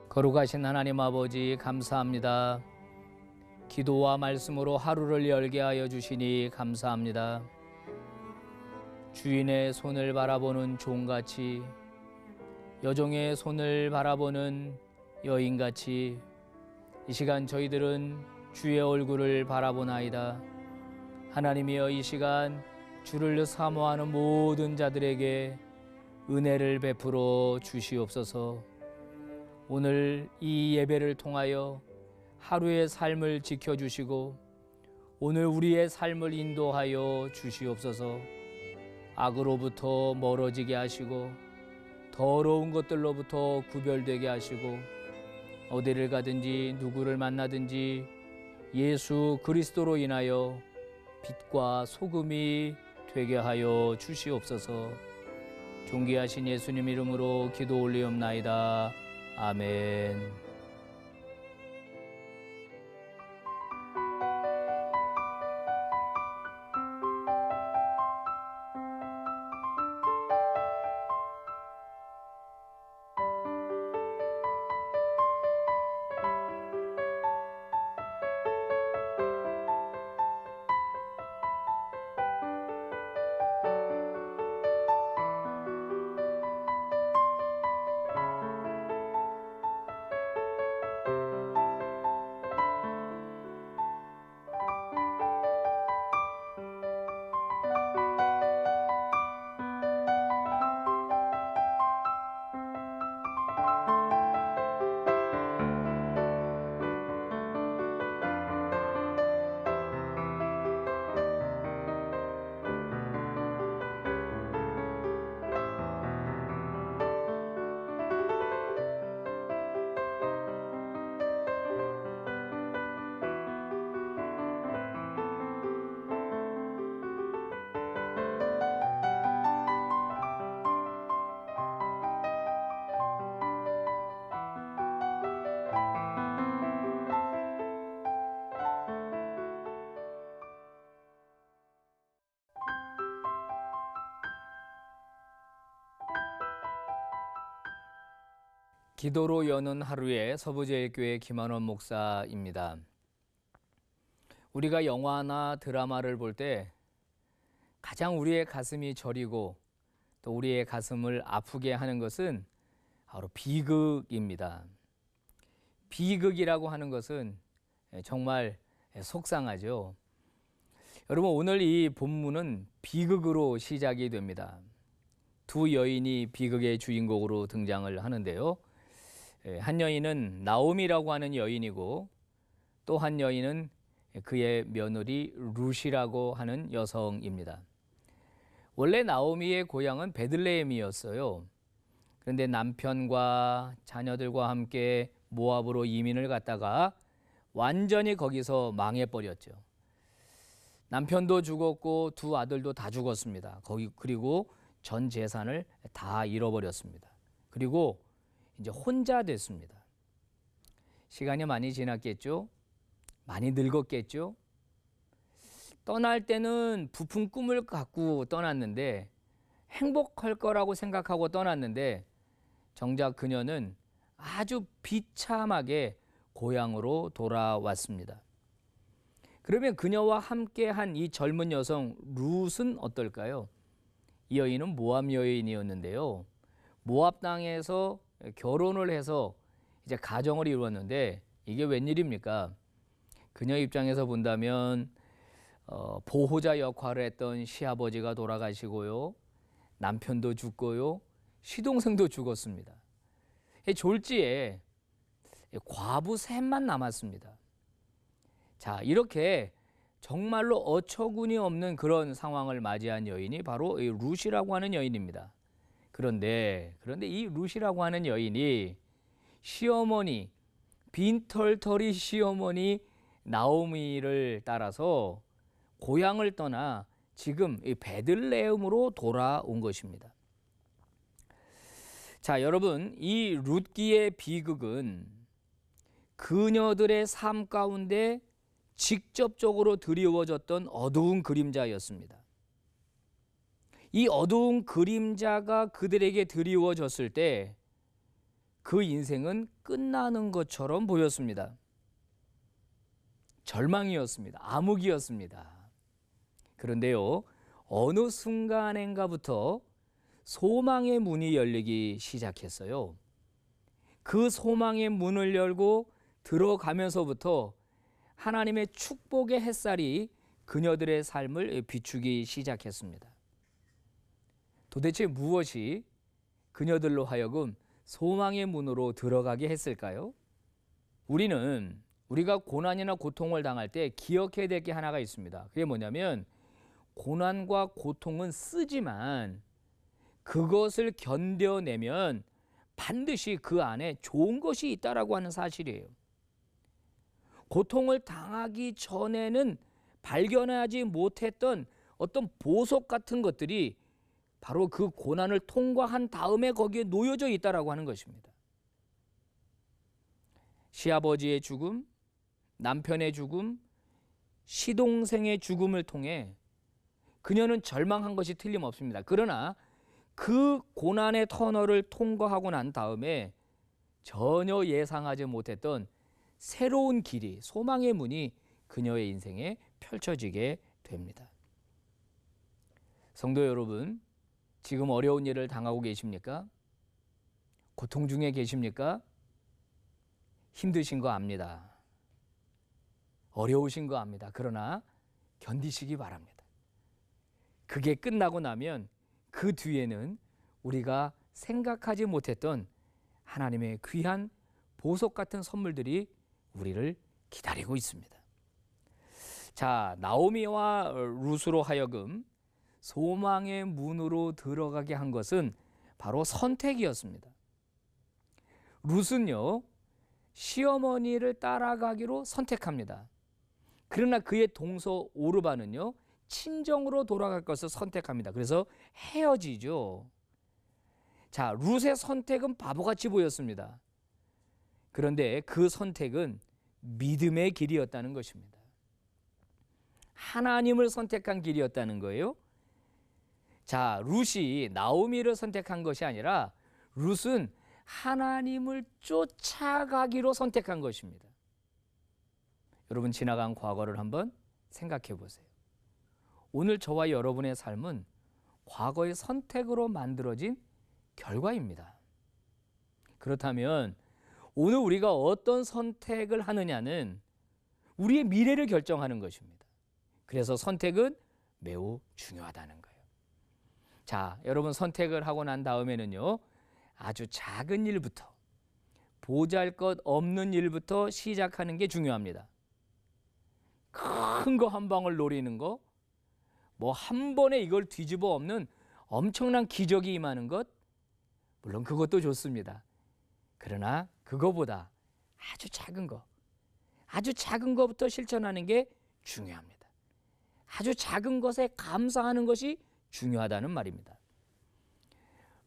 거룩하신 하나님 아버지 감사합니다. 기도와 말씀으로 하루를 열게 하여 주시니 감사합니다. 주인의 손을 바라보는 종같이, 여종의 손을 바라보는 여인같이 이 시간 저희들은 주의 얼굴을 바라보나이다. 하나님이여, 이 시간 주를 사모하는 모든 자들에게 은혜를 베풀어 주시옵소서. 오늘 이 예배를 통하여 하루의 삶을 지켜주시고 오늘 우리의 삶을 인도하여 주시옵소서. 악으로부터 멀어지게 하시고 더러운 것들로부터 구별되게 하시고 어디를 가든지 누구를 만나든지 예수 그리스도로 인하여 빛과 소금이 되게 하여 주시옵소서. 존귀하신 예수님 이름으로 기도 올리옵나이다. 아멘. 기도로 여는 하루의 서부제일교회 김한원 목사입니다. 우리가 영화나 드라마를 볼 때 가장 우리의 가슴이 저리고 또 우리의 가슴을 아프게 하는 것은 바로 비극입니다. 비극이라고 하는 것은 정말 속상하죠. 여러분, 오늘 이 본문은 비극으로 시작이 됩니다. 두 여인이 비극의 주인공으로 등장을 하는데요. 한 여인은 나오미라고 하는 여인이고 또 한 여인은 그의 며느리 룻이라고 하는 여성입니다. 원래 나오미의 고향은 베들레헴이었어요. 그런데 남편과 자녀들과 함께 모압으로 이민을 갔다가 완전히 거기서 망해버렸죠. 남편도 죽었고 두 아들도 다 죽었습니다. 그리고 전 재산을 다 잃어버렸습니다. 그리고 이제 혼자 됐습니다. 시간이 많이 지났겠죠? 많이 늙었겠죠? 떠날 때는 부푼 꿈을 갖고 떠났는데, 행복할 거라고 생각하고 떠났는데 정작 그녀는 아주 비참하게 고향으로 돌아왔습니다. 그러면 그녀와 함께한 이 젊은 여성 룻은 어떨까요? 이 여인은 모압 여인이었는데요. 모압 땅에서 결혼을 해서 이제 가정을 이루었는데 이게 웬일입니까? 그녀 입장에서 본다면 보호자 역할을 했던 시아버지가 돌아가시고요. 남편도 죽고요. 시동생도 죽었습니다. 졸지에 과부 셋만 남았습니다. 자, 이렇게 정말로 어처구니 없는 그런 상황을 맞이한 여인이 바로 이 룻이라고 하는 여인입니다. 그런데 이 룻이라고 하는 여인이 시어머니, 빈털터리 시어머니 나오미를 따라서 고향을 떠나 지금 이 베들레헴으로 돌아온 것입니다. 자, 여러분, 이 룻기의 비극은 그녀들의 삶 가운데 직접적으로 드리워졌던 어두운 그림자였습니다. 이 어두운 그림자가 그들에게 드리워졌을 때 그 인생은 끝나는 것처럼 보였습니다. 절망이었습니다. 암흑이었습니다. 그런데요, 어느 순간인가부터 소망의 문이 열리기 시작했어요. 그 소망의 문을 열고 들어가면서부터 하나님의 축복의 햇살이 그녀들의 삶을 비추기 시작했습니다. 도대체 무엇이 그녀들로 하여금 소망의 문으로 들어가게 했을까요? 우리가 고난이나 고통을 당할 때 기억해야 될 게 하나가 있습니다. 그게 뭐냐면 고난과 고통은 쓰지만 그것을 견뎌내면 반드시 그 안에 좋은 것이 있다라고 하는 사실이에요. 고통을 당하기 전에는 발견하지 못했던 어떤 보석 같은 것들이 바로 그 고난을 통과한 다음에 거기에 놓여져 있다라고 하는 것입니다. 시아버지의 죽음, 남편의 죽음, 시동생의 죽음을 통해 그녀는 절망한 것이 틀림없습니다. 그러나 그 고난의 터널을 통과하고 난 다음에 전혀 예상하지 못했던 새로운 길이, 소망의 문이 그녀의 인생에 펼쳐지게 됩니다. 성도 여러분, 지금 어려운 일을 당하고 계십니까? 고통 중에 계십니까? 힘드신 거 압니다. 어려우신 거 압니다. 그러나 견디시기 바랍니다. 그게 끝나고 나면 그 뒤에는 우리가 생각하지 못했던 하나님의 귀한 보석 같은 선물들이 우리를 기다리고 있습니다. 자, 나오미와 룻으로 하여금 소망의 문으로 들어가게 한 것은 바로 선택이었습니다. 룻은요, 시어머니를 따라가기로 선택합니다. 그러나 그의 동서 오르바는요, 친정으로 돌아갈 것을 선택합니다. 그래서 헤어지죠. 자, 룻의 선택은 바보같이 보였습니다. 그런데 그 선택은 믿음의 길이었다는 것입니다. 하나님을 선택한 길이었다는 거예요. 자, 룻이 나오미를 선택한 것이 아니라 룻은 하나님을 쫓아가기로 선택한 것입니다. 여러분, 지나간 과거를 한번 생각해 보세요. 오늘 저와 여러분의 삶은 과거의 선택으로 만들어진 결과입니다. 그렇다면 오늘 우리가 어떤 선택을 하느냐는 우리의 미래를 결정하는 것입니다. 그래서 선택은 매우 중요하다는 거예요. 자, 여러분, 선택을 하고 난 다음에는요, 아주 작은 일부터, 보잘것없는 일부터 시작하는 게 중요합니다. 큰 거 한 방울 노리는 거, 뭐 한 번에 이걸 뒤집어 엎는 엄청난 기적이 임하는 것, 물론 그것도 좋습니다. 그러나 그거보다 아주 작은 거부터 실천하는 게 중요합니다. 아주 작은 것에 감사하는 것이 중요하다는 말입니다.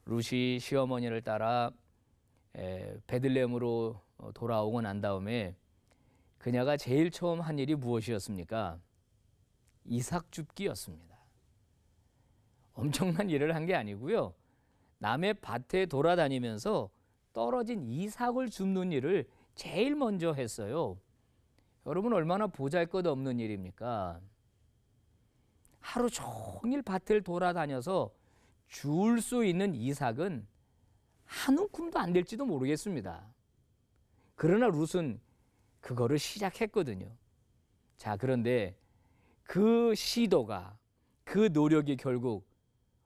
룻이 시어머니를 따라 베들레헴으로 돌아오고 난 다음에 그녀가 제일 처음 한 일이 무엇이었습니까? 이삭 줍기였습니다. 엄청난 일을 한 게 아니고요, 남의 밭에 돌아다니면서 떨어진 이삭을 줍는 일을 제일 먼저 했어요. 여러분, 얼마나 보잘것없는 일입니까? 하루 종일 밭을 돌아다녀서 줄 수 있는 이삭은 한 움큼도 안 될지도 모르겠습니다. 그러나 룻은 그거를 시작했거든요. 자, 그런데 그 시도가, 그 노력이 결국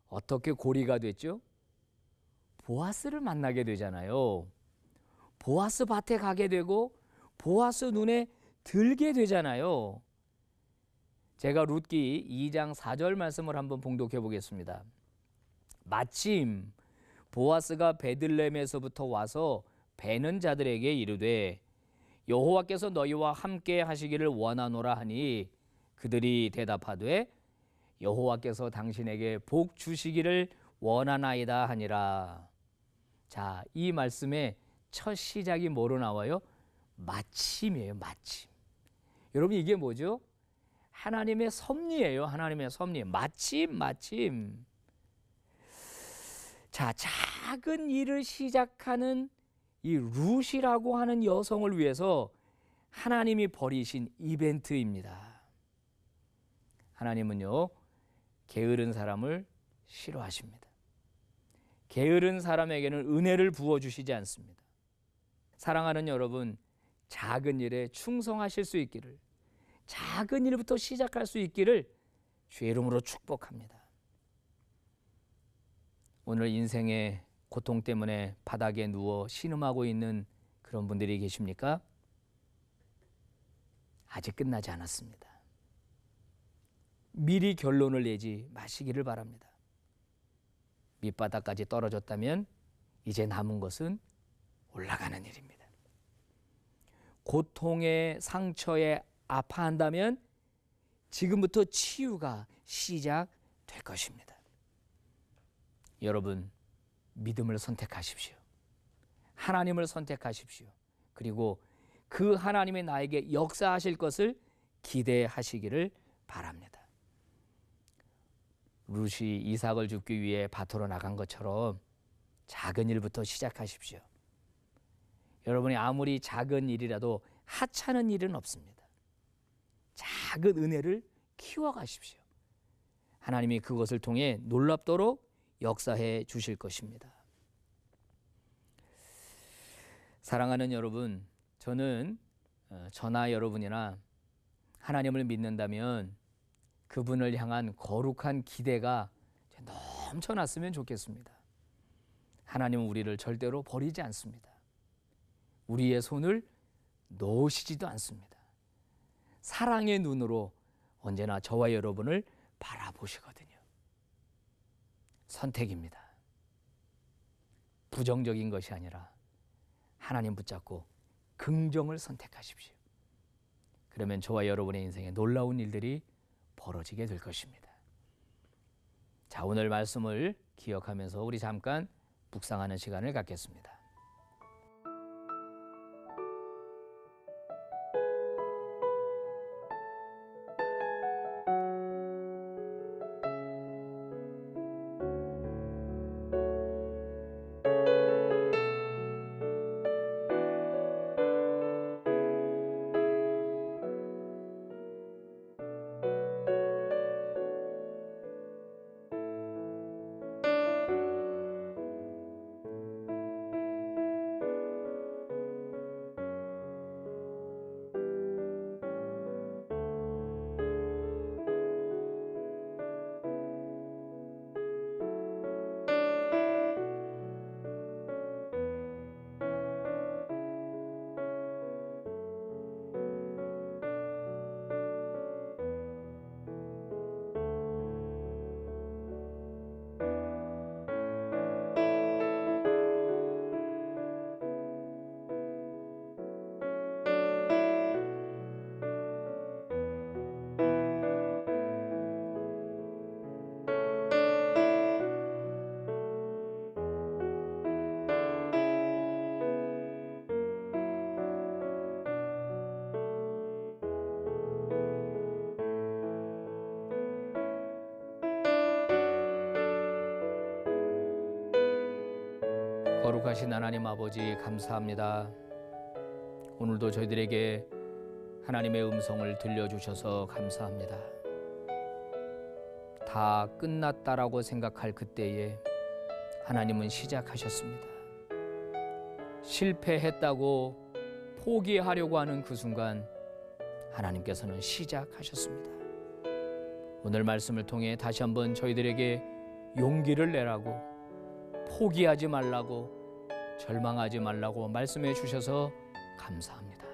어떻게 고리가 됐죠? 보아스를 만나게 되잖아요. 보아스 밭에 가게 되고 보아스 눈에 들게 되잖아요. 제가 룻기 2장 4절 말씀을 한번 봉독해 보겠습니다. 마침 보아스가 베들레헴에서부터 와서 베는 자들에게 이르되 여호와께서 너희와 함께 하시기를 원하노라 하니 그들이 대답하되 여호와께서 당신에게 복 주시기를 원하나이다 하니라. 자, 이 말씀의 첫 시작이 뭐로 나와요? 마침이에요. 마침. 여러분, 이게 뭐죠? 하나님의 섭리예요. 하나님의 섭리. 마침. 자, 작은 일을 시작하는 이 룻이라고 하는 여성을 위해서 하나님이 벌이신 이벤트입니다. 하나님은요, 게으른 사람을 싫어하십니다. 게으른 사람에게는 은혜를 부어주시지 않습니다. 사랑하는 여러분, 작은 일에 충성하실 수 있기를, 작은 일부터 시작할 수 있기를 주의 이름으로 축복합니다. 오늘 인생의 고통 때문에 바닥에 누워 신음하고 있는 그런 분들이 계십니까? 아직 끝나지 않았습니다. 미리 결론을 내지 마시기를 바랍니다. 밑바닥까지 떨어졌다면 이제 남은 것은 올라가는 일입니다. 고통의 상처에 아파한다면 지금부터 치유가 시작될 것입니다. 여러분, 믿음을 선택하십시오. 하나님을 선택하십시오. 그리고 그 하나님이 나에게 역사하실 것을 기대하시기를 바랍니다. 룻이 이삭을 줍기 위해 밭으로 나간 것처럼 작은 일부터 시작하십시오. 여러분이 아무리 작은 일이라도 하찮은 일은 없습니다. 작은 은혜를 키워가십시오. 하나님이 그것을 통해 놀랍도록 역사해 주실 것입니다. 사랑하는 여러분, 저는 저나 여러분이나 하나님을 믿는다면 그분을 향한 거룩한 기대가 넘쳐났으면 좋겠습니다. 하나님은 우리를 절대로 버리지 않습니다. 우리의 손을 놓으시지도 않습니다. 사랑의 눈으로 언제나 저와 여러분을 바라보시거든요. 선택입니다. 부정적인 것이 아니라 하나님 붙잡고 긍정을 선택하십시오. 그러면 저와 여러분의 인생에 놀라운 일들이 벌어지게 될 것입니다. 자, 오늘 말씀을 기억하면서 우리 잠깐 묵상하는 시간을 갖겠습니다. 거룩하신 하나님 아버지, 감사합니다. 오늘도 저희들에게 하나님의 음성을 들려주셔서 감사합니다. 다 끝났다라고 생각할 그때에 하나님은 시작하셨습니다. 실패했다고 포기하려고 하는 그 순간 하나님께서는 시작하셨습니다. 오늘 말씀을 통해 다시 한번 저희들에게 용기를 내라고, 포기하지 말라고, 절망하지 말라고 말씀해 주셔서 감사합니다.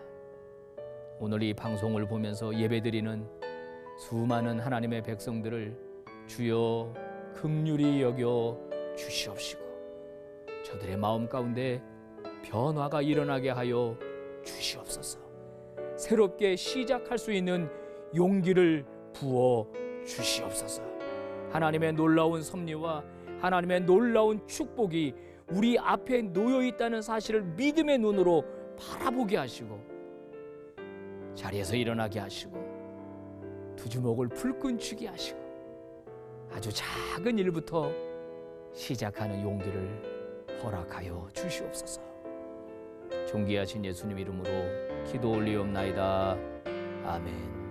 오늘 이 방송을 보면서 예배드리는 수많은 하나님의 백성들을 주여 긍휼히 여겨 주시옵시고 저들의 마음 가운데 변화가 일어나게 하여 주시옵소서. 새롭게 시작할 수 있는 용기를 부어 주시옵소서. 하나님의 놀라운 섭리와 하나님의 놀라운 축복이 우리 앞에 놓여 있다는 사실을 믿음의 눈으로 바라보게 하시고 자리에서 일어나게 하시고 두 주먹을 불끈 쥐게 하시고 아주 작은 일부터 시작하는 용기를 허락하여 주시옵소서. 존귀하신 예수님 이름으로 기도 올리옵나이다. 아멘.